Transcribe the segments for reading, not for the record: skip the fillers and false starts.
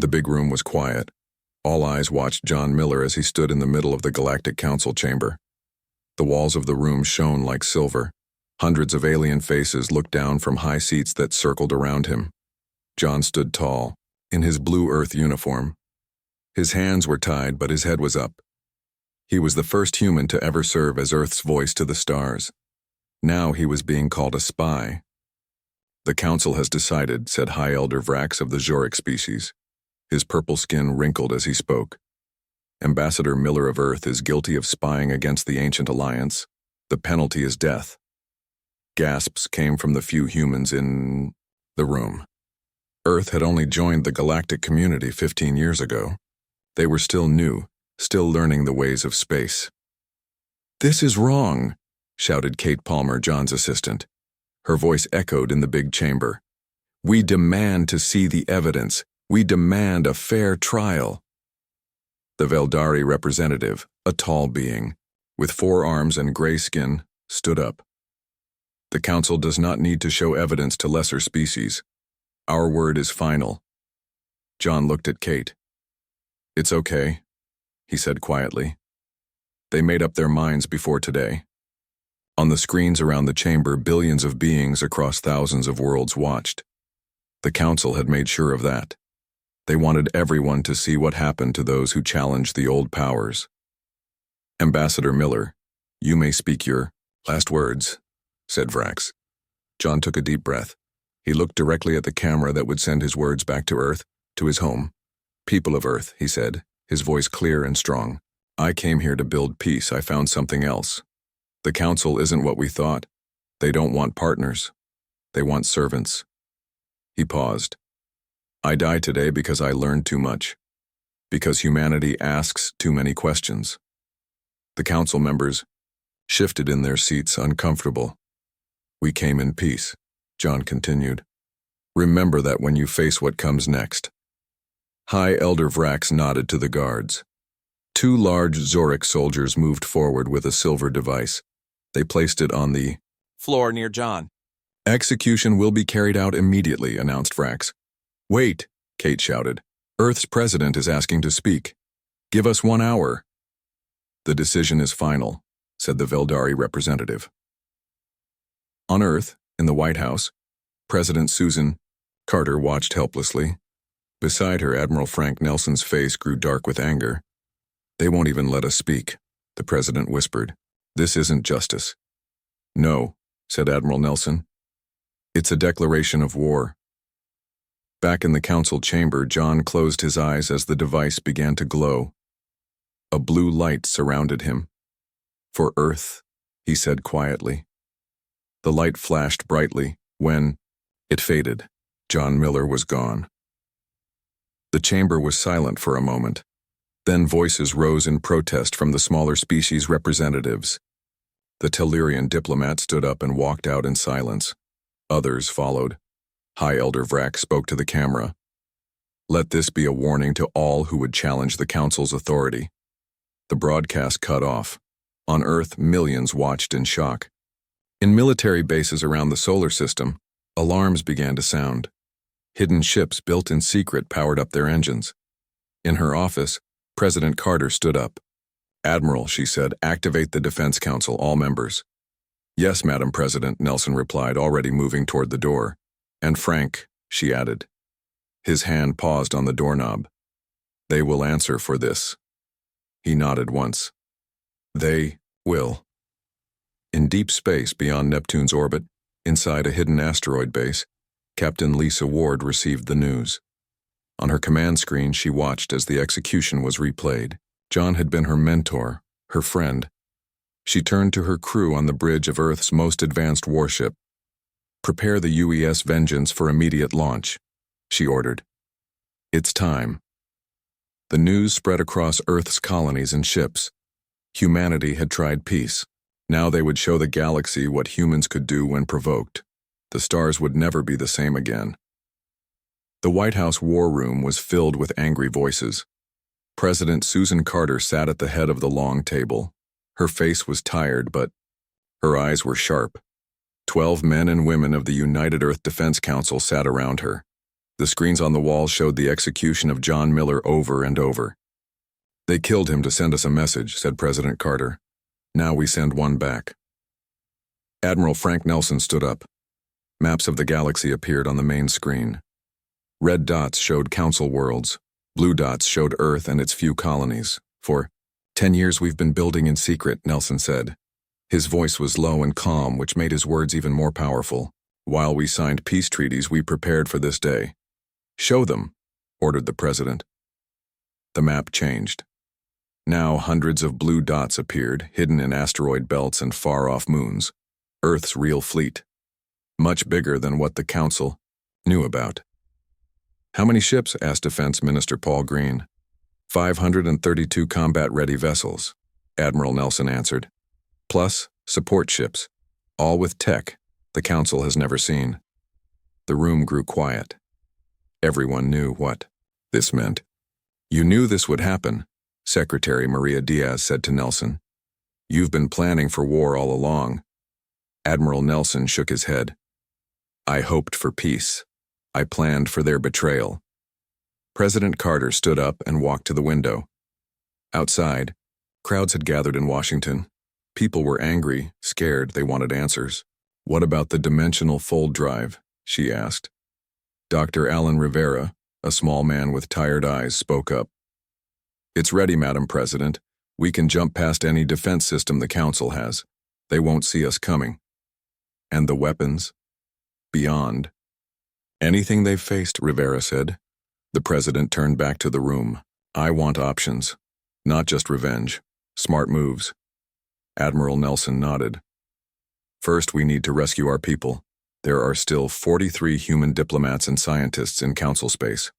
The big room was quiet. All eyes watched John Miller as he stood in the middle of the Galactic Council chamber. The walls of the room shone like silver. Hundreds of alien faces looked down from high seats that circled around him. John stood tall, in his blue Earth uniform. His hands were tied, but his head was up. He was the first human to ever serve as Earth's voice to the stars. Now he was being called a spy. "The Council has decided," said High Elder Vrax of the Zoric species. His purple skin wrinkled as he spoke. "Ambassador Miller of Earth is guilty of spying against the Ancient Alliance. The penalty is death." Gasps came from the few humans in the room. Earth had only joined the galactic community 15 years ago. They were still new, still learning the ways of space. "This is wrong," shouted Kate Palmer, John's assistant. Her voice echoed in the big chamber. "We demand to see the evidence. We demand a fair trial." The Veldari representative, a tall being, with 4 arms and gray skin, stood up. "The Council does not need to show evidence to lesser species. Our word is final." John looked at Kate. "It's okay," he said quietly. They made up their minds before today. On the screens around the chamber, billions of beings across thousands of worlds watched. The Council had made sure of that. They wanted everyone to see what happened to those who challenged the old powers. "Ambassador Miller, you may speak your last words," said Vrax. John took a deep breath. He looked directly at the camera that would send his words back to Earth, to his home. "People of Earth," he said, his voice clear and strong. "I came here to build peace. I found something else. The Council isn't what we thought. They don't want partners. They want servants." He paused. "I died today because I learned too much. Because humanity asks too many questions." The Council members shifted in their seats, uncomfortable. "We came in peace," John continued. "Remember that when you face what comes next." High Elder Vrax nodded to the guards. 2 large Zoric soldiers moved forward with a silver device. They placed it on the floor near John. "Execution will be carried out immediately," announced Vrax. "Wait," Kate shouted. "Earth's president is asking to speak. Give us 1 hour." "The decision is final," said the Veldari representative. On Earth, in the White House, President Susan Carter watched helplessly. Beside her, Admiral Frank Nelson's face grew dark with anger. "They won't even let us speak," the president whispered. "This isn't justice." "No," said Admiral Nelson. "It's a declaration of war." Back in the council chamber, John closed his eyes as the device began to glow. A blue light surrounded him. "For Earth," he said quietly. The light flashed brightly. When it faded, John Miller was gone. The chamber was silent for a moment. Then voices rose in protest from the smaller species representatives. The Tellurian diplomat stood up and walked out in silence. Others followed. High Elder Vrax spoke to the camera. "Let this be a warning to all who would challenge the Council's authority." The broadcast cut off. On Earth, millions watched in shock. In military bases around the solar system, alarms began to sound. Hidden ships built in secret powered up their engines. In her office, President Carter stood up. "Admiral," she said, "activate the Defense Council, all members." "Yes, Madam President," Nelson replied, already moving toward the door. "And Frank," she added. His hand paused on the doorknob. "They will answer for this." He nodded once. "They will." In deep space beyond Neptune's orbit, inside a hidden asteroid base, Captain Lisa Ward received the news. On her command screen, she watched as the execution was replayed. John had been her mentor, her friend. She turned to her crew on the bridge of Earth's most advanced warship. "Prepare the UES Vengeance for immediate launch," she ordered. "It's time." The news spread across Earth's colonies and ships. Humanity had tried peace. Now they would show the galaxy what humans could do when provoked. The stars would never be the same again. The White House war room was filled with angry voices. President Susan Carter sat at the head of the long table. Her face was tired, but her eyes were sharp. 12 men and women of the United Earth Defense Council sat around her. The screens on the wall showed the execution of John Miller over and over. "They killed him to send us a message," said President Carter. "Now we send one back." Admiral Frank Nelson stood up. Maps of the galaxy appeared on the main screen. Red dots showed council worlds. Blue dots showed Earth and its few colonies. "For 10 years we've been building in secret," Nelson said. His voice was low and calm, which made his words even more powerful. "While we signed peace treaties, we prepared for this day." "Show them," ordered the president. The map changed. Now hundreds of blue dots appeared, hidden in asteroid belts and far-off moons. Earth's real fleet. Much bigger than what the Council knew about. "How many ships?" asked Defense Minister Paul Green. 532 combat-ready vessels," Admiral Nelson answered. "Plus support ships, all with tech the Council has never seen." The room grew quiet. Everyone knew what this meant. "You knew this would happen," Secretary Maria Diaz said to Nelson. "You've been planning for war all along." Admiral Nelson shook his head. "I hoped for peace. I planned for their betrayal." President Carter stood up and walked to the window. Outside, crowds had gathered in Washington. People were angry, scared, they wanted answers. "What about the dimensional fold drive?" she asked. Dr. Alan Rivera, a small man with tired eyes, spoke up. "It's ready, Madam President. We can jump past any defense system the Council has. They won't see us coming." "And the weapons?" "Beyond anything they've faced," Rivera said. The president turned back to the room. "I want options, not just revenge. Smart moves." Admiral Nelson nodded. "First, we need to rescue our people. There are still 43 human diplomats and scientists in Council space."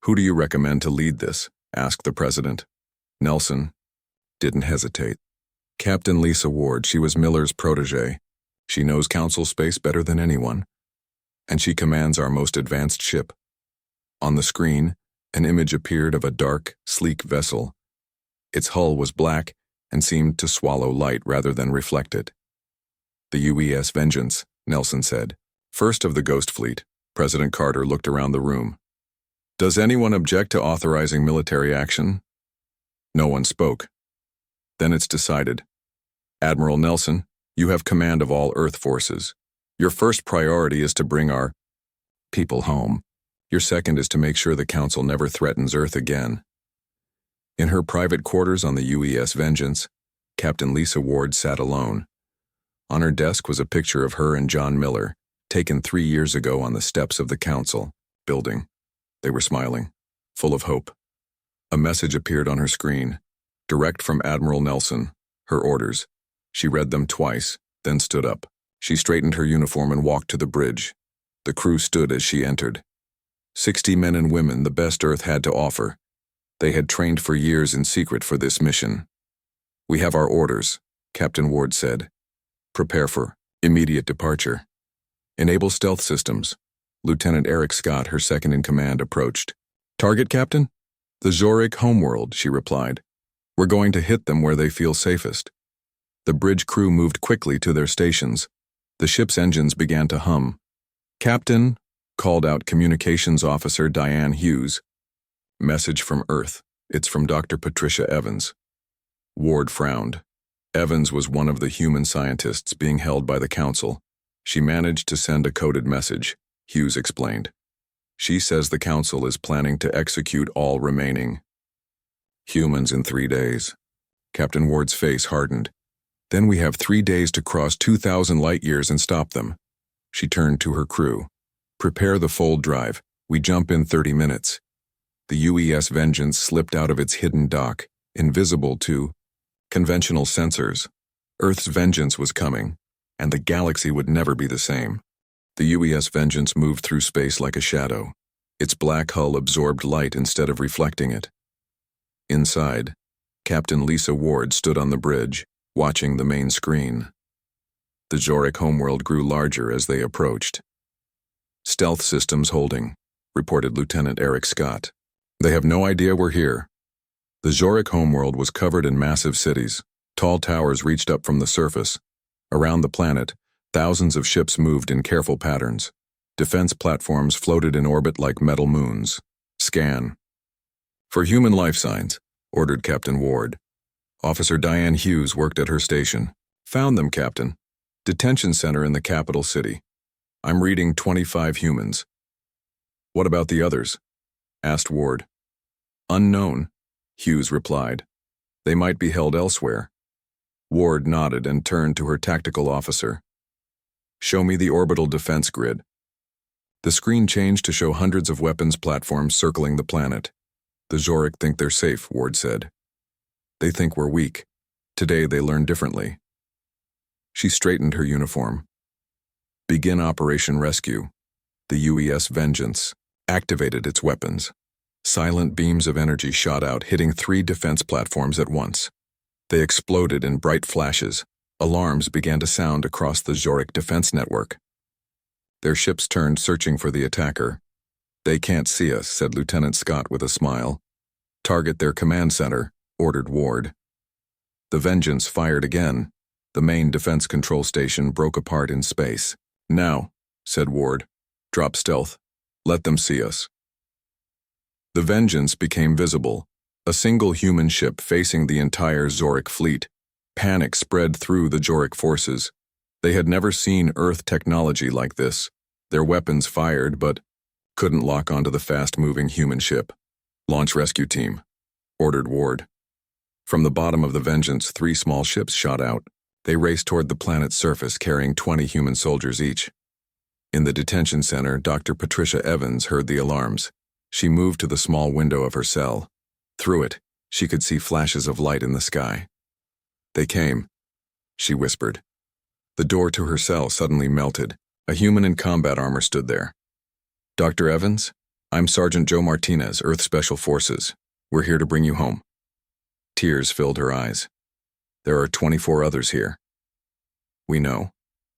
"Who do you recommend to lead this?" asked the president. Nelson didn't hesitate. "Captain Lisa Ward. She was Miller's protege. She knows Council space better than anyone. And she commands our most advanced ship." On the screen, an image appeared of a dark, sleek vessel. Its hull was black and seemed to swallow light rather than reflect it. "The UES Vengeance," Nelson said. "First of the Ghost Fleet." President Carter looked around the room. "Does anyone object to authorizing military action?" No one spoke. "Then it's decided. Admiral Nelson, you have command of all Earth forces. Your first priority is to bring our people home. Your second is to make sure the Council never threatens Earth again." In her private quarters on the UES Vengeance, Captain Lisa Ward sat alone. On her desk was a picture of her and John Miller, taken 3 years ago on the steps of the Council building. They were smiling, full of hope. A message appeared on her screen, direct from Admiral Nelson, her orders. She read them twice, then stood up. She straightened her uniform and walked to the bridge. The crew stood as she entered. 60 men and women, the best Earth had to offer. They had trained for years in secret for this mission. "We have our orders," Captain Ward said. "Prepare for immediate departure. Enable stealth systems." Lieutenant Eric Scott, her second-in-command, approached. "Target, Captain?" "The Zurich homeworld," she replied. "We're going to hit them where they feel safest." The bridge crew moved quickly to their stations. The ship's engines began to hum. "Captain," called out Communications Officer Diane Hughes. "Message from Earth. It's from Dr. Patricia Evans." Ward frowned. Evans was one of the human scientists being held by the Council. "She managed to send a coded message," Hughes explained. "She says the Council is planning to execute all remaining humans in 3 days." Captain Ward's face hardened. "Then we have 3 days to cross 2,000 light-years and stop them." She turned to her crew. "Prepare the fold drive. We jump in 30 minutes." The UES Vengeance slipped out of its hidden dock, invisible to conventional sensors. Earth's vengeance was coming, and the galaxy would never be the same. The UES Vengeance moved through space like a shadow. Its black hull absorbed light instead of reflecting it. Inside, Captain Lisa Ward stood on the bridge, watching the main screen. The Zurich homeworld grew larger as they approached. "Stealth systems holding," reported Lieutenant Eric Scott. "They have no idea we're here." The Zurich homeworld was covered in massive cities. Tall towers reached up from the surface. Around the planet, thousands of ships moved in careful patterns. Defense platforms floated in orbit like metal moons. Scan. For human life signs, ordered Captain Ward. Officer Diane Hughes worked at her station. Found them, Captain. Detention center in the capital city. I'm reading 25 humans. What about the others? Asked Ward. Unknown, Hughes replied. They might be held elsewhere. Ward nodded and turned to her tactical officer. Show me the orbital defense grid. The screen changed to show hundreds of weapons platforms circling the planet. The Zhorek think they're safe, Ward said. They think we're weak. Today they learn differently. She straightened her uniform. Begin Operation Rescue. The UES Vengeance activated its weapons. Silent beams of energy shot out, hitting 3 defense platforms at once. They exploded in bright flashes. Alarms began to sound across the Zhorek defense network. Their ships turned, searching for the attacker. They can't see us, said Lieutenant Scott with a smile. Target their command center, ordered Ward. The Vengeance fired again. The main defense control station broke apart in space. Now, said Ward. Drop stealth. Let them see us. The Vengeance became visible, a single human ship facing the entire Zhorek fleet. Panic spread through the Zhorek forces. They had never seen Earth technology like this. Their weapons fired, but couldn't lock onto the fast-moving human ship. Launch rescue team, ordered Ward. From the bottom of the Vengeance, 3 small ships shot out. They raced toward the planet's surface, carrying 20 human soldiers each. In the detention center, Dr. Patricia Evans heard the alarms. She moved to the small window of her cell. Through it, she could see flashes of light in the sky. They came, she whispered. The door to her cell suddenly melted. A human in combat armor stood there. Dr. Evans, I'm Sergeant Joe Martinez, Earth Special Forces. We're here to bring you home. Tears filled her eyes. There are 24 others here. We know,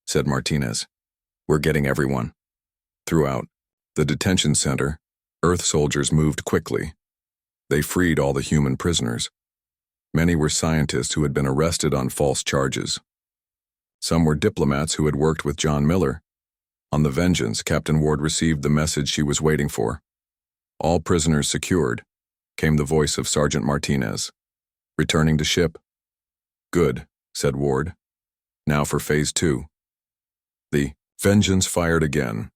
said Martinez. We're getting everyone. Throughout the detention center, Earth soldiers moved quickly. They freed all the human prisoners. Many were scientists who had been arrested on false charges. Some were diplomats who had worked with John Miller. On the Vengeance, Captain Ward received the message she was waiting for. All prisoners secured, came the voice of Sergeant Martinez. Returning to ship. Good, said Ward. Now for Phase 2. The Vengeance fired again.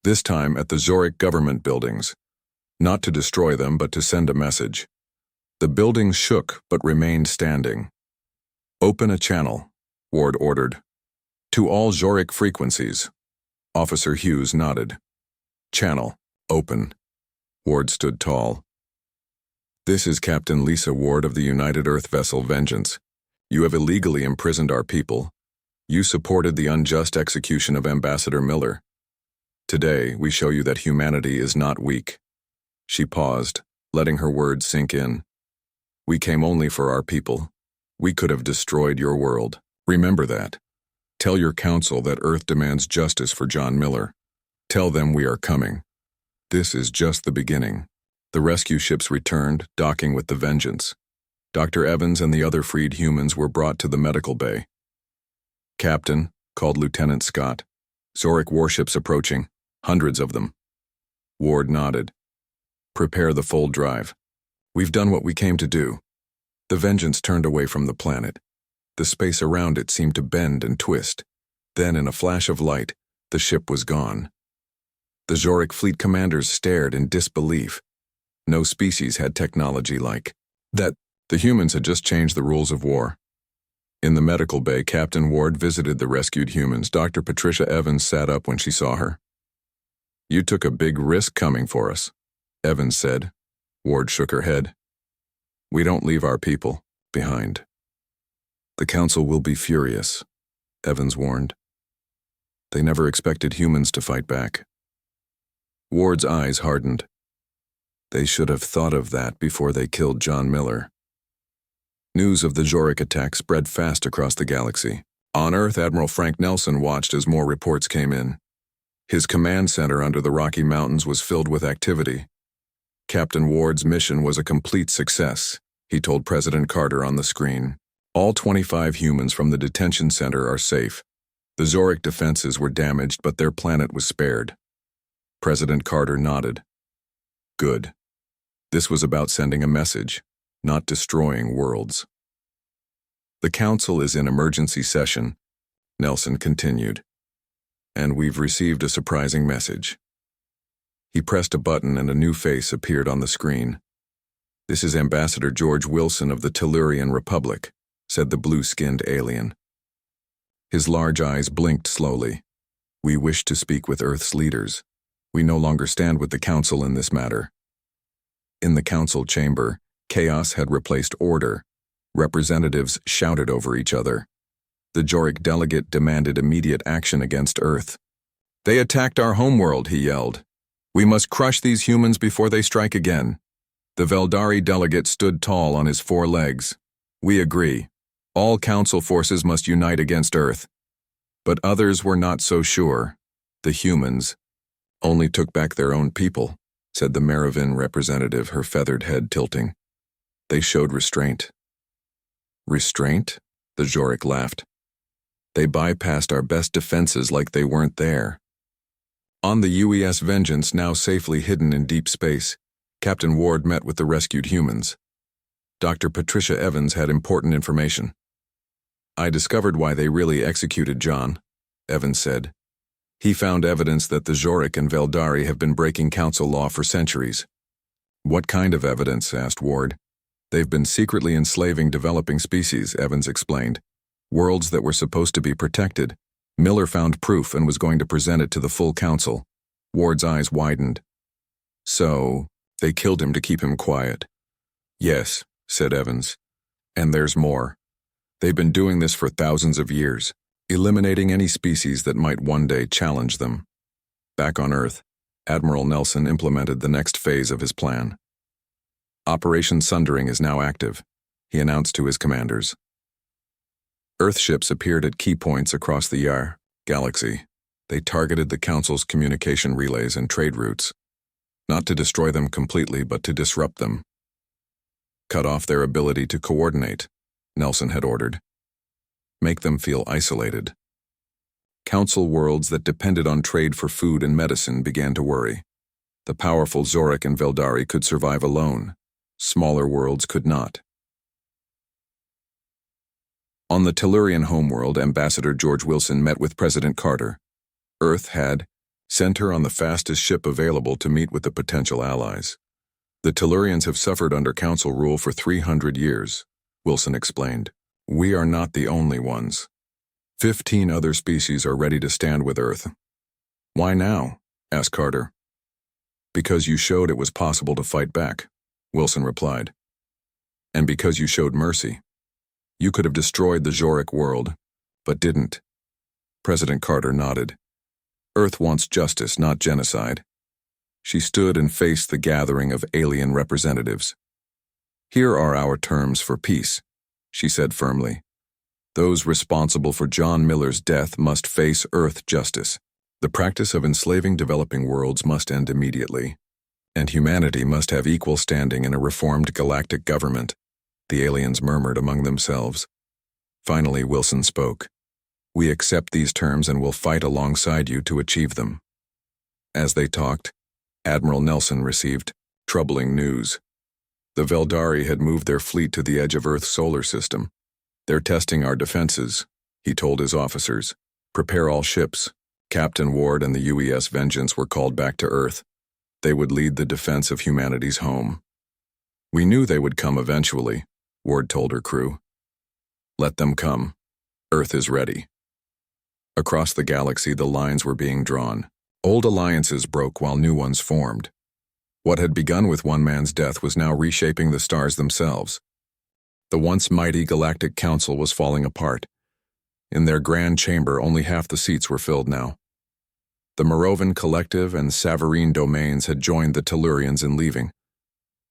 This time at the Zhorek government buildings. Not to destroy them, but to send a message. The buildings shook, but remained standing. Open a channel, Ward ordered. To all Zhorek frequencies. Officer Hughes nodded. Channel, open. Ward stood tall. This is Captain Lisa Ward of the United Earth vessel Vengeance. You have illegally imprisoned our people. You supported the unjust execution of Ambassador Miller. Today, we show you that humanity is not weak. She paused, letting her words sink in. We came only for our people. We could have destroyed your world. Remember that. Tell your council that Earth demands justice for John Miller. Tell them we are coming. This is just the beginning. The rescue ships returned, docking with the Vengeance. Dr. Evans and the other freed humans were brought to the medical bay. Captain, called Lieutenant Scott. Zhorek warships approaching. Hundreds of them. Ward nodded. Prepare the full drive. We've done what we came to do. The Vengeance turned away from the planet. The space around it seemed to bend and twist. Then, in a flash of light, the ship was gone. The Zhorek fleet commanders stared in disbelief. No species had technology like that. The humans had just changed the rules of war. In the medical bay, Captain Ward visited the rescued humans. Dr. Patricia Evans sat up when she saw her. You took a big risk coming for us, Evans said. Ward shook her head. We don't leave our people behind. The council will be furious, Evans warned. They never expected humans to fight back. Ward's eyes hardened. They should have thought of that before they killed John Miller. News of the Zhorek attack spread fast across the galaxy. On Earth, Admiral Frank Nelson watched as more reports came in. His command center under the Rocky Mountains was filled with activity. Captain Ward's mission was a complete success, he told President Carter on the screen. All 25 humans from the detention center are safe. The Zhorek defenses were damaged, but their planet was spared. President Carter nodded. Good. This was about sending a message, not destroying worlds. The Council is in emergency session, Nelson continued. And we've received a surprising message. He pressed a button and a new face appeared on the screen. This is Ambassador George Wilson of the Tellurian Republic, said the blue-skinned alien. His large eyes blinked slowly. We wish to speak with Earth's leaders. We no longer stand with the Council in this matter. In the Council chamber, chaos had replaced order. Representatives shouted over each other. The Joric delegate demanded immediate action against Earth. They attacked our homeworld, he yelled. We must crush these humans before they strike again. The Veldari delegate stood tall on his 4 legs. We agree. All Council forces must unite against Earth. But others were not so sure. The humans only took back their own people, said the Meravin representative, her feathered head tilting. They showed restraint. Restraint? The Joric laughed. They bypassed our best defenses like they weren't there. On the UES Vengeance, now safely hidden in deep space, Captain Ward met with the rescued humans. Dr. Patricia Evans had important information. I discovered why they really executed John, Evans said. He found evidence that the Joric and Veldari have been breaking Council law for centuries. What kind of evidence? Asked Ward. They've been secretly enslaving developing species, Evans explained. Worlds that were supposed to be protected. Miller found proof and was going to present it to the full Council. Ward's eyes widened. So, they killed him to keep him quiet. Yes, said Evans. And there's more. They've been doing this for thousands of years, eliminating any species that might one day challenge them. Back on Earth, Admiral Nelson implemented the next phase of his plan. Operation Sundering is now active, he announced to his commanders. Earthships appeared at key points across the Yar galaxy. They targeted the Council's communication relays and trade routes, not to destroy them completely, but to disrupt them. Cut off their ability to coordinate, Nelson had ordered. Make them feel isolated. Council worlds that depended on trade for food and medicine began to worry. The powerful Joric and Veldari could survive alone. Smaller worlds could not. On the Tellurian homeworld, Ambassador George Wilson met with President Carter. Earth had sent her on the fastest ship available to meet with the potential allies. The Tellurians have suffered under Council rule for 300 years, Wilson explained. We are not the only ones. 15 other species are ready to stand with Earth. Why now? Asked Carter. Because you showed it was possible to fight back, Wilson replied. And because you showed mercy. You could have destroyed the Joric world, but didn't. President Carter nodded. Earth wants justice, not genocide. She stood and faced the gathering of alien representatives. Here are our terms for peace, she said firmly. Those responsible for John Miller's death must face Earth justice. The practice of enslaving developing worlds must end immediately, and humanity must have equal standing in a reformed galactic government. The aliens murmured among themselves. Finally, Wilson spoke. We accept these terms and will fight alongside you to achieve them. As they talked, Admiral Nelson received troubling news. The Veldari had moved their fleet to the edge of Earth's solar system. They're testing our defenses, he told his officers. Prepare all ships. Captain Ward and the UES Vengeance were called back to Earth. They would lead the defense of humanity's home. We knew they would come eventually, Ward told her crew. Let them come. Earth is ready. Across the galaxy, the lines were being drawn. Old alliances broke while new ones formed. What had begun with one man's death was now reshaping the stars themselves. The once mighty Galactic Council was falling apart. In their grand chamber, only half the seats were filled now. The Merovan Collective and Savarine domains had joined the Tellurians in leaving.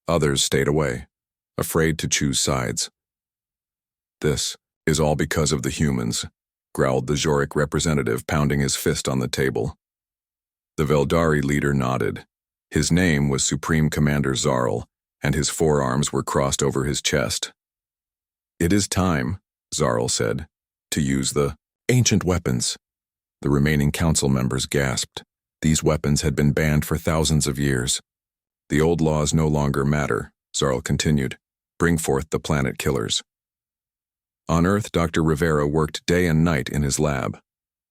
Others stayed away, afraid to choose sides. This is all because of the humans, growled the Joric representative, pounding his fist on the table. The Veldari leader nodded. His name was Supreme Commander Zarl, and his forearms were crossed over his chest. It is time, Zarl said, to use the ancient weapons. The remaining council members gasped. These weapons had been banned for thousands of years. The old laws no longer matter, Zarl continued. Bring forth the planet killers. On Earth, Dr. Rivera worked day and night in his lab.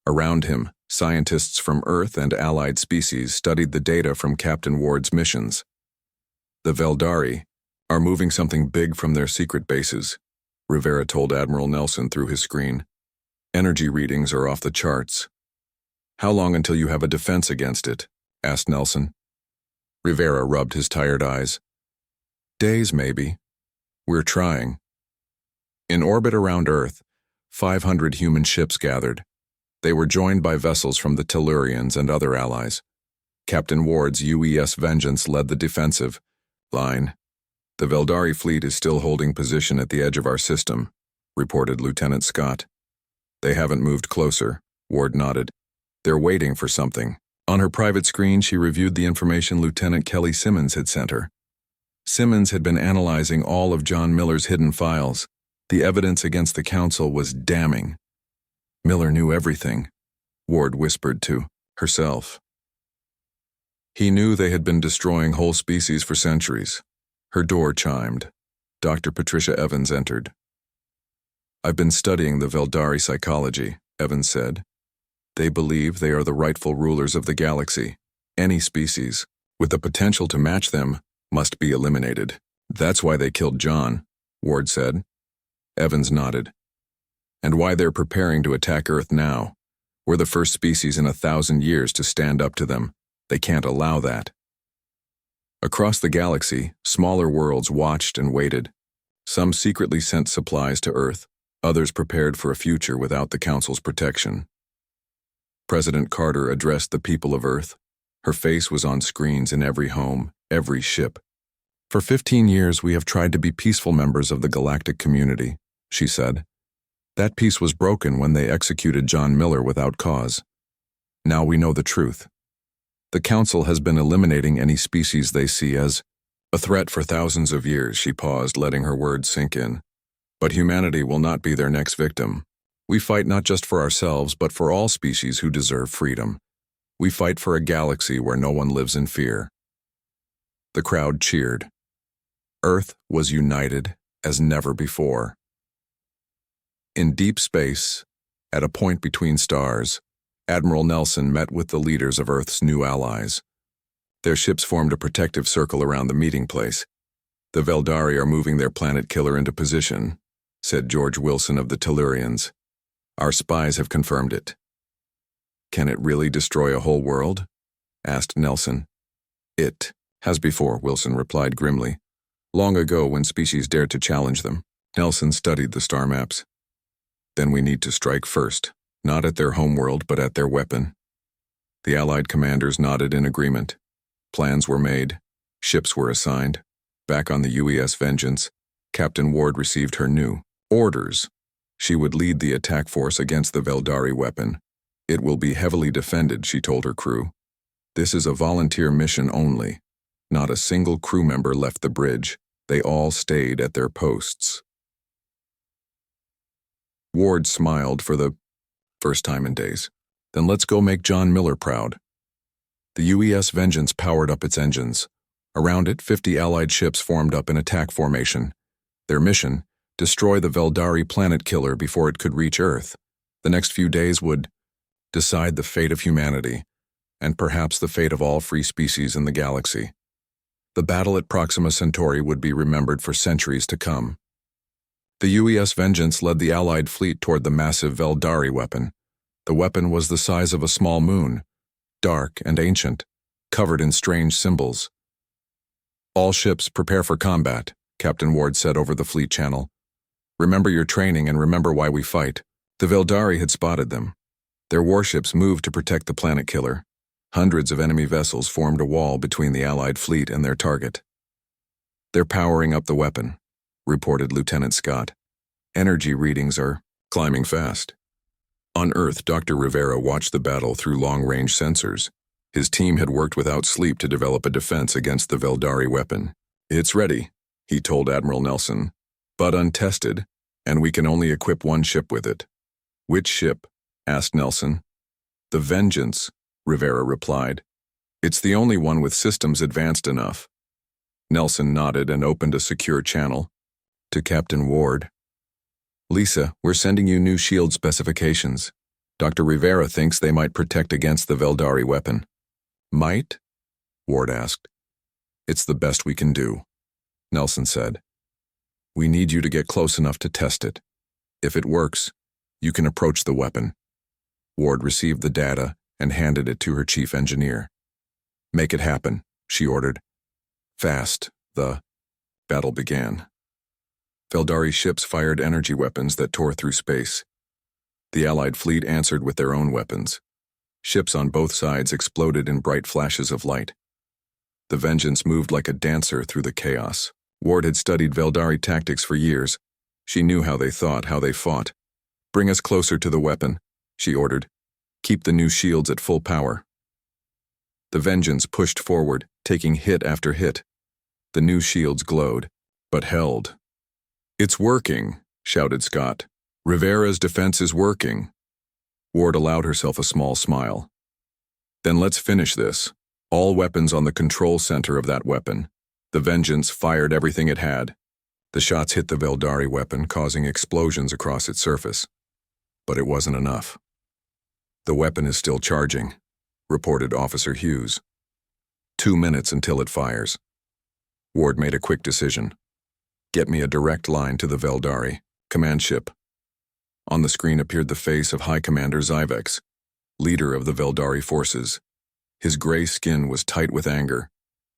Around him, scientists from Earth and allied species studied the data from Captain Ward's missions. The Veldari are moving something big from their secret bases, Rivera told Admiral Nelson through his screen. Energy readings are off the charts. How long until you have a defense against it? Asked Nelson. Rivera rubbed his tired eyes. Days, maybe. We're trying. In orbit around Earth, 500 human ships gathered. They were joined by vessels from the Tellurians and other allies. Captain Ward's UES Vengeance led the defensive line. The Veldari fleet is still holding position at the edge of our system, reported Lieutenant Scott. They haven't moved closer, Ward nodded. They're waiting for something. On her private screen, she reviewed the information Lieutenant Kelly Simmons had sent her. Simmons had been analyzing all of John Miller's hidden files. The evidence against the Council was damning. Miller knew everything, Ward whispered to herself. He knew they had been destroying whole species for centuries. Her door chimed. Dr. Patricia Evans entered. I've been studying the Veldari psychology, Evans said. They believe they are the rightful rulers of the galaxy. Any species, with the potential to match them, must be eliminated. That's why they killed John, Ward said. Evans nodded. And why they're preparing to attack Earth now. We're the first species in 1,000 years to stand up to them. They can't allow that. Across the galaxy, smaller worlds watched and waited. Some secretly sent supplies to Earth, others prepared for a future without the Council's protection. President Carter addressed the people of Earth. Her face was on screens in every home, every ship. For 15 years, we have tried to be peaceful members of the galactic community, she said. That peace was broken when they executed John Miller without cause. Now we know the truth. The Council has been eliminating any species they see as a threat for thousands of years, she paused, letting her words sink in. But humanity will not be their next victim. We fight not just for ourselves, but for all species who deserve freedom. We fight for a galaxy where no one lives in fear. The crowd cheered. Earth was united as never before. In deep space, at a point between stars, Admiral Nelson met with the leaders of Earth's new allies. Their ships formed a protective circle around the meeting place. The Veldari are moving their planet killer into position, said George Wilson of the Tellurians. Our spies have confirmed it. Can it really destroy a whole world? Asked Nelson. It has before, Wilson replied grimly. Long ago when species dared to challenge them. Nelson studied the star maps. Then we need to strike first, not at their homeworld but at their weapon. The Allied commanders nodded in agreement. Plans were made. Ships were assigned. Back on the UES Vengeance, Captain Ward received her new orders. She would lead the attack force against the Veldari weapon. It will be heavily defended, she told her crew. This is a volunteer mission only. Not a single crew member left the bridge. They all stayed at their posts. Ward smiled for the first time in days. Then let's go make John Miller proud. The UES Vengeance powered up its engines. Around it, 50 Allied ships formed up in attack formation. Their mission, destroy the Veldari planet killer before it could reach Earth. The next few days would decide the fate of humanity, and perhaps the fate of all free species in the galaxy. The battle at Proxima Centauri would be remembered for centuries to come. The UES Vengeance led the Allied fleet toward the massive Veldari weapon. The weapon was the size of a small moon, dark and ancient, covered in strange symbols. All ships prepare for combat, Captain Ward said over the fleet channel. Remember your training and remember why we fight. The Veldari had spotted them. Their warships moved to protect the planet killer. Hundreds of enemy vessels formed a wall between the Allied fleet and their target. They're powering up the weapon, reported Lieutenant Scott. Energy readings are climbing fast. On Earth, Dr. Rivera watched the battle through long-range sensors. His team had worked without sleep to develop a defense against the Veldari weapon. It's ready, he told Admiral Nelson, but untested, and we can only equip one ship with it. Which ship? Asked Nelson. The Vengeance, Rivera replied. It's the only one with systems advanced enough. Nelson nodded and opened a secure channel. To Captain Ward. Lisa, we're sending you new shield specifications. Dr. Rivera thinks they might protect against the Veldari weapon. Might? Ward asked. It's the best we can do, Nelson said. We need you to get close enough to test it. If it works, you can approach the weapon. Ward received the data and handed it to her chief engineer. Make it happen, she ordered. Fast, the battle began. Veldari ships fired energy weapons that tore through space. The Allied fleet answered with their own weapons. Ships on both sides exploded in bright flashes of light. The Vengeance moved like a dancer through the chaos. Ward had studied Veldari tactics for years. She knew how they thought, how they fought. Bring us closer to the weapon, she ordered. Keep the new shields at full power. The Vengeance pushed forward, taking hit after hit. The new shields glowed, but held. It's working, shouted Scott. Rivera's defense is working. Ward allowed herself a small smile. Then let's finish this. All weapons on the control center of that weapon. The Vengeance fired everything it had. The shots hit the Veldari weapon, causing explosions across its surface. But it wasn't enough. The weapon is still charging, reported Officer Hughes. 2 minutes until it fires. Ward made a quick decision. Get me a direct line to the Veldari command ship. On the screen appeared the face of High Commander Zyvex, leader of the Veldari forces. His gray skin was tight with anger.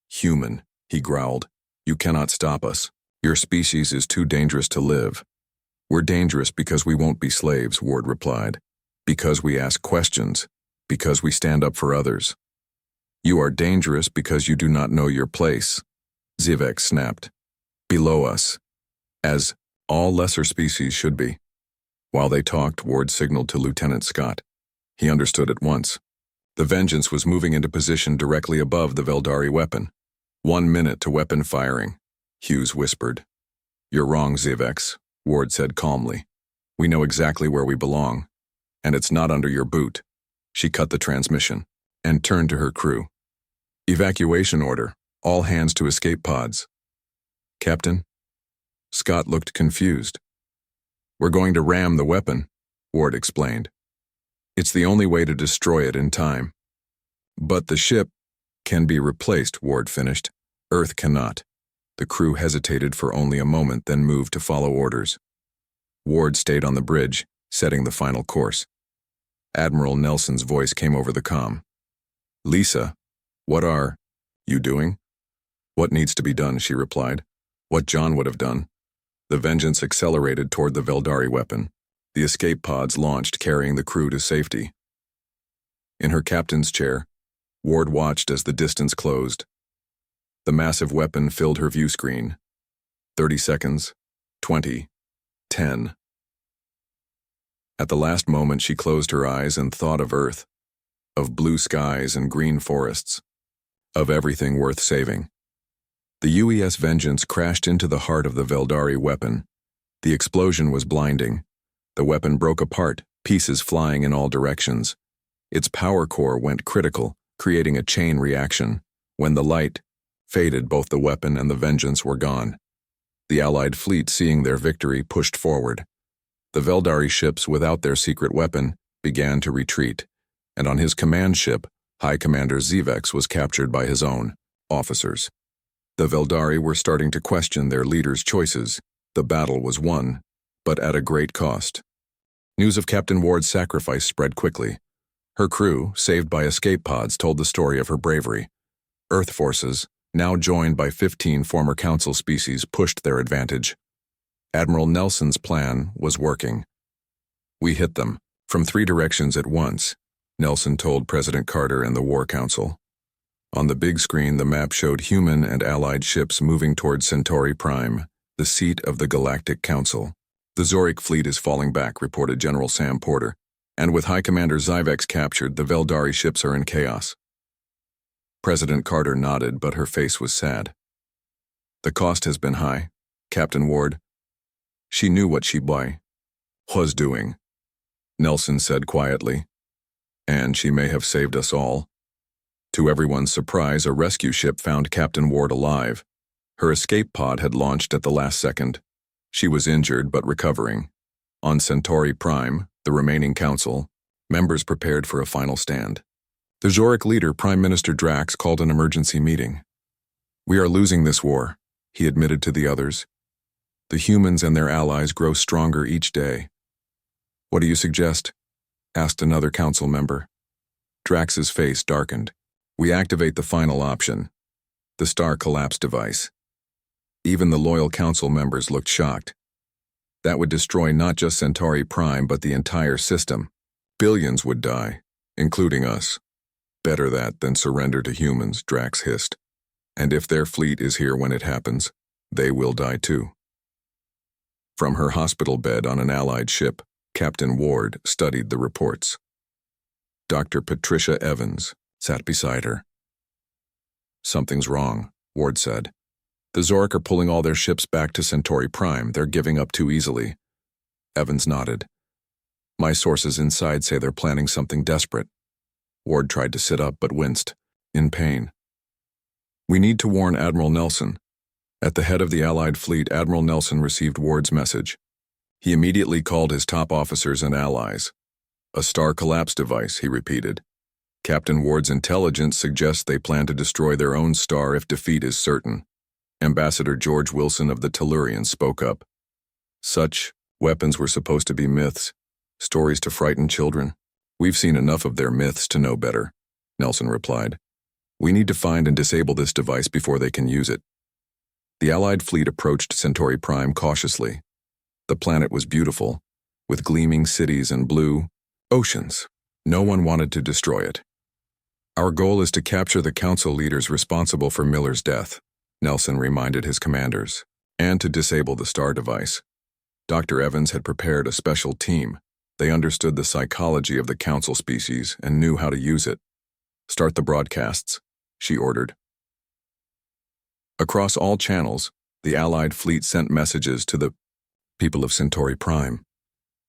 Human, he growled. You cannot stop us. Your species is too dangerous to live. We're dangerous because we won't be slaves, Ward replied. Because we ask questions. Because we stand up for others. You are dangerous because you do not know your place, Zyvex snapped. Below us. As all lesser species should be. While they talked, Ward signaled to Lieutenant Scott. He understood at once. The Vengeance was moving into position directly above the Veldari weapon. 1 minute to weapon firing, Hughes whispered. You're wrong, Zyvex, Ward said calmly. We know exactly where we belong, and it's not under your boot. She cut the transmission and turned to her crew. Evacuation order, all hands to escape pods. Captain? Scott looked confused. We're going to ram the weapon, Ward explained. It's the only way to destroy it in time. But the ship can be replaced, Ward finished. Earth cannot. The crew hesitated for only a moment, then moved to follow orders. Ward stayed on the bridge, setting the final course. Admiral Nelson's voice came over the comm. Lisa, what are you doing? What needs to be done, she replied. What John would have done. The Vengeance accelerated toward the Veldari weapon. The escape pods launched, carrying the crew to safety. In her captain's chair, Ward watched as the distance closed. The massive weapon filled her view screen. 30 seconds, 20, 10. At the last moment, she closed her eyes and thought of Earth, of blue skies and green forests, of everything worth saving. The UES Vengeance crashed into the heart of the Veldari weapon. The explosion was blinding. The weapon broke apart, pieces flying in all directions. Its power core went critical, creating a chain reaction. When the light faded, both the weapon and the Vengeance were gone. The Allied fleet, seeing their victory, pushed forward. The Veldari ships, without their secret weapon, began to retreat, and on his command ship, High Commander Zyvex was captured by his own officers. The Veldari were starting to question their leader's choices. The battle was won, but at a great cost. News of Captain Ward's sacrifice spread quickly. Her crew, saved by escape pods, told the story of her bravery. Earth forces, now joined by 15 former Council species, pushed their advantage. Admiral Nelson's plan was working. We hit them, from 3 directions at once, Nelson told President Carter and the War Council. On the big screen, the map showed human and Allied ships moving toward Centauri Prime, the seat of the Galactic Council. The Zoric fleet is falling back, reported General Sam Porter, and with High Commander Zyvex captured, the Veldari ships are in chaos. President Carter nodded, but her face was sad. The cost has been high, Captain Ward. She knew what she was doing, Nelson said quietly. And she may have saved us all. To everyone's surprise, a rescue ship found Captain Ward alive. Her escape pod had launched at the last second. She was injured but recovering. On Centauri Prime, the remaining council, members prepared for a final stand. The Zhoric leader, Prime Minister Drax, called an emergency meeting. "We are losing this war," he admitted to the others. "The humans and their allies grow stronger each day." "What do you suggest?" asked another council member. Drax's face darkened. "We activate the final option, the star collapse device." Even the loyal council members looked shocked. That would destroy not just Centauri Prime but the entire system. Billions would die, including us. "Better that than surrender to humans," Drax hissed. "And if their fleet is here when it happens, they will die too." From her hospital bed on an Allied ship, Captain Ward studied the reports. Dr. Patricia Evans sat beside her. "Something's wrong," Ward said. "The Zhoric are pulling all their ships back to Centauri Prime. They're giving up too easily." Evans nodded. "My sources inside say they're planning something desperate." Ward tried to sit up but winced, in pain. "We need to warn Admiral Nelson." At the head of the Allied fleet, Admiral Nelson received Ward's message. He immediately called his top officers and allies. "A star collapse device," he repeated. "Captain Ward's intelligence suggests they plan to destroy their own star if defeat is certain." Ambassador George Wilson of the Tellurians spoke up. "Such weapons were supposed to be myths, stories to frighten children. We've seen enough of their myths to know better," Nelson replied. "We need to find and disable this device before they can use it." The Allied fleet approached Centauri Prime cautiously. The planet was beautiful, with gleaming cities and blue oceans. No one wanted to destroy it. "Our goal is to capture the council leaders responsible for Miller's death," Nelson reminded his commanders, "and to disable the star device." Dr. Evans had prepared a special team. They understood the psychology of the council species and knew how to use it. "Start the broadcasts," she ordered. Across all channels, the Allied fleet sent messages to the people of Centauri Prime.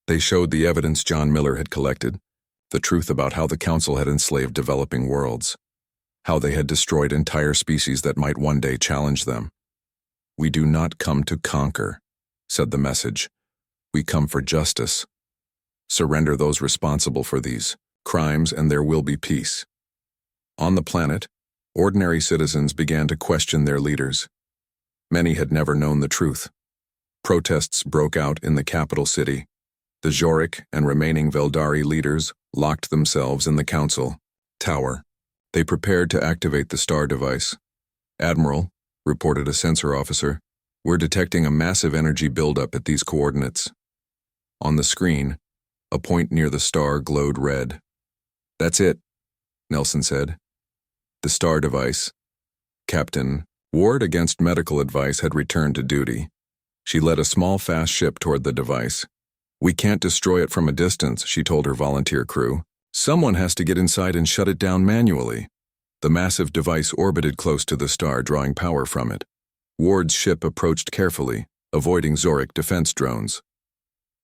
They showed the evidence John Miller had collected, the truth about how the council had enslaved developing worlds, how they had destroyed entire species that might one day challenge them. "We do not come to conquer," said the message. "We come for justice. Surrender those responsible for these crimes and there will be peace." On the planet, ordinary citizens began to question their leaders. Many had never known the truth. Protests broke out in the capital city. The Zhoric and remaining Veldari leaders locked themselves in the council tower. They prepared to activate the star device. "Admiral," reported a sensor officer, "we're detecting a massive energy buildup at these coordinates." On the screen, a point near the star glowed red. "That's it," Nelson said. The star device. Captain Ward, against medical advice, had returned to duty. She led a small, fast ship toward the device. "We can't destroy it from a distance," she told her volunteer crew. "Someone has to get inside and shut it down manually." The massive device orbited close to the star, drawing power from it. Ward's ship approached carefully, avoiding Zhoric defense drones.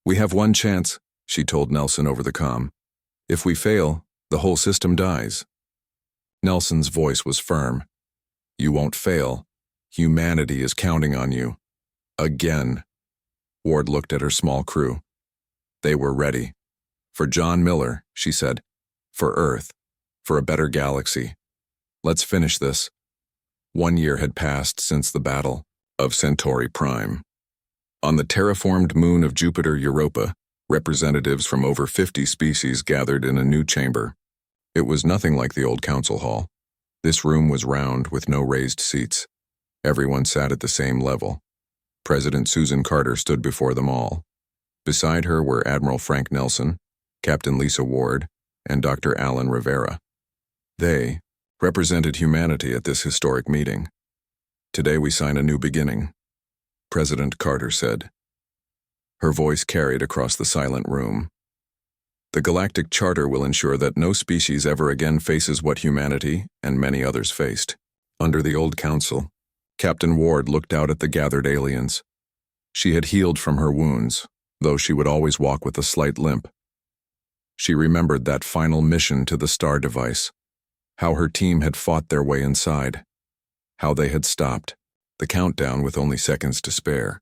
"We have one chance," she told Nelson over the comm. "If we fail, the whole system dies." Nelson's voice was firm. "You won't fail. Humanity is counting on you. Again." Ward looked at her small crew. They were ready. "For John Miller," she said. "For Earth. For a better galaxy. Let's finish this." 1 year had passed since the Battle of Centauri Prime. On the terraformed moon of Jupiter Europa, representatives from over 50 species gathered in a new chamber. It was nothing like the old council hall. This room was round with no raised seats. Everyone sat at the same level. President Susan Carter stood before them all. Beside her were Admiral Frank Nelson, Captain Lisa Ward, and Dr. Alan Rivera. They represented humanity at this historic meeting. "Today we sign a new beginning," President Carter said. Her voice carried across the silent room. "The Galactic Charter will ensure that no species ever again faces what humanity and many others faced." Under the old council, Captain Ward looked out at the gathered aliens. She had healed from her wounds, though she would always walk with a slight limp. She remembered that final mission to the star device. how her team had fought their way inside, how they had stopped, the countdown with only seconds to spare.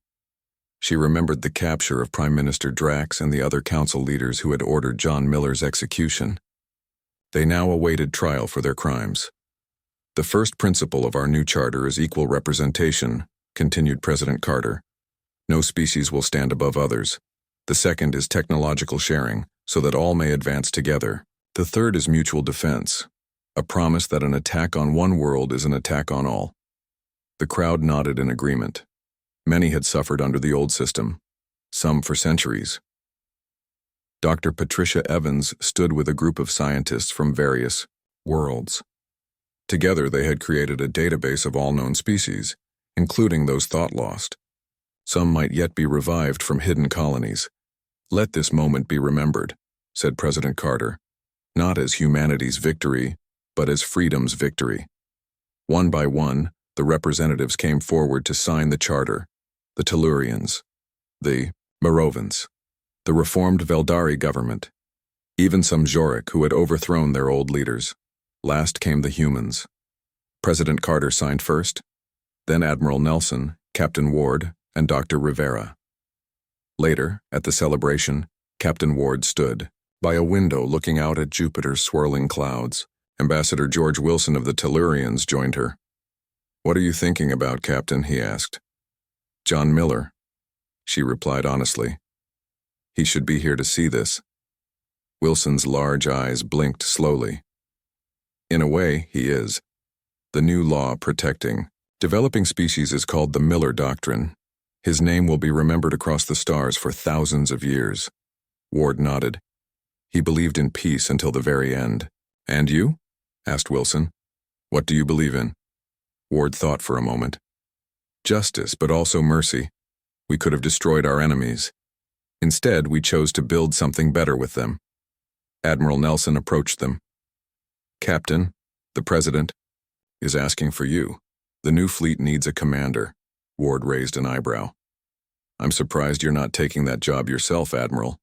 She remembered the capture of Prime Minister Drax and the other council leaders who had ordered John Miller's execution. They now awaited trial for their crimes. The first principle of our new charter is equal representation, continued President Carter. No species will stand above others. The second is technological sharing, so that all may advance together. The third is mutual defense, a promise that an attack on one world is an attack on all. The crowd nodded in agreement. Many had suffered under the old system, some for centuries. Dr. Patricia Evans stood with a group of scientists from various worlds. Together they had created a database of all known species, including those thought lost. Some might yet be revived from hidden colonies. Let this moment be remembered, said President Carter, not as humanity's victory, but as freedom's victory. One by one, the representatives came forward to sign the charter. The Tellurians, the Morovans, the reformed Veldari government, even some Jorik who had overthrown their old leaders. Last came the humans. President Carter signed first, then Admiral Nelson, Captain Ward, and Dr. Rivera. Later, at the celebration, Captain Ward stood by a window looking out at Jupiter's swirling clouds. Ambassador George Wilson of the Tellurians joined her. "What are you thinking about, Captain?" he asked. "John Miller," she replied honestly. "He should be here to see this." Wilson's large eyes blinked slowly. "In a way, he is. The new law protecting developing species is called the Miller Doctrine. His name will be remembered across the stars for thousands of years." Ward nodded. "He believed in peace until the very end." "And you?" asked Wilson. "What do you believe in?" Ward thought for a moment. "Justice, but also mercy. We could have destroyed our enemies. Instead, we chose to build something better with them." Admiral Nelson approached them. "Captain, the President is asking for you. The new fleet needs a commander." Ward raised an eyebrow. "I'm surprised you're not taking that job yourself, Admiral."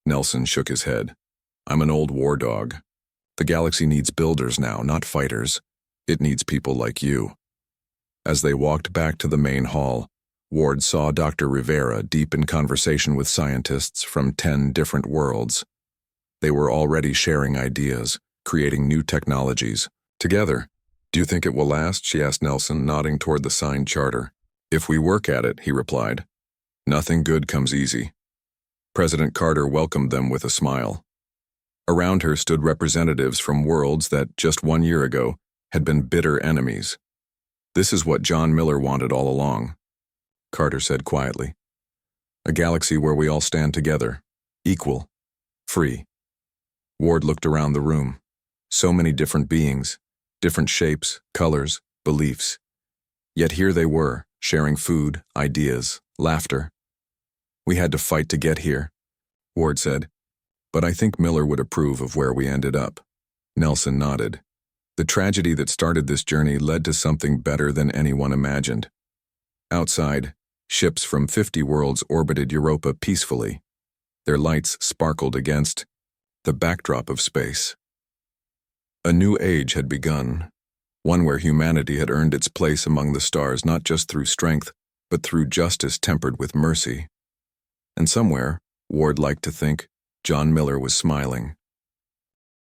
Nelson shook his head. "I'm an old war dog. The galaxy needs builders now, not fighters. It needs people like you." As they walked back to the main hall, Ward saw Dr. Rivera deep in conversation with scientists from 10 different worlds. They were already sharing ideas, creating new technologies. Together. "Do you think it will last?" she asked Nelson, nodding toward the signed charter. "If we work at it," he replied. "Nothing good comes easy." President Carter welcomed them with a smile. Around her stood representatives from worlds that, just 1 year ago, had been bitter enemies. "This is what John Miller wanted all along," Carter said quietly. "A galaxy where we all stand together, equal, free." Ward looked around the room. So many different beings, different shapes, colors, beliefs. Yet here they were, sharing food, ideas, laughter. "We had to fight to get here," Ward said. "But I think Miller would approve of where we ended up." Nelson nodded. The tragedy that started this journey led to something better than anyone imagined. Outside, ships from 50 worlds orbited Europa peacefully. Their lights sparkled against the backdrop of space. A new age had begun, one where humanity had earned its place among the stars not just through strength, but through justice tempered with mercy. And somewhere, Ward liked to think, John Miller was smiling.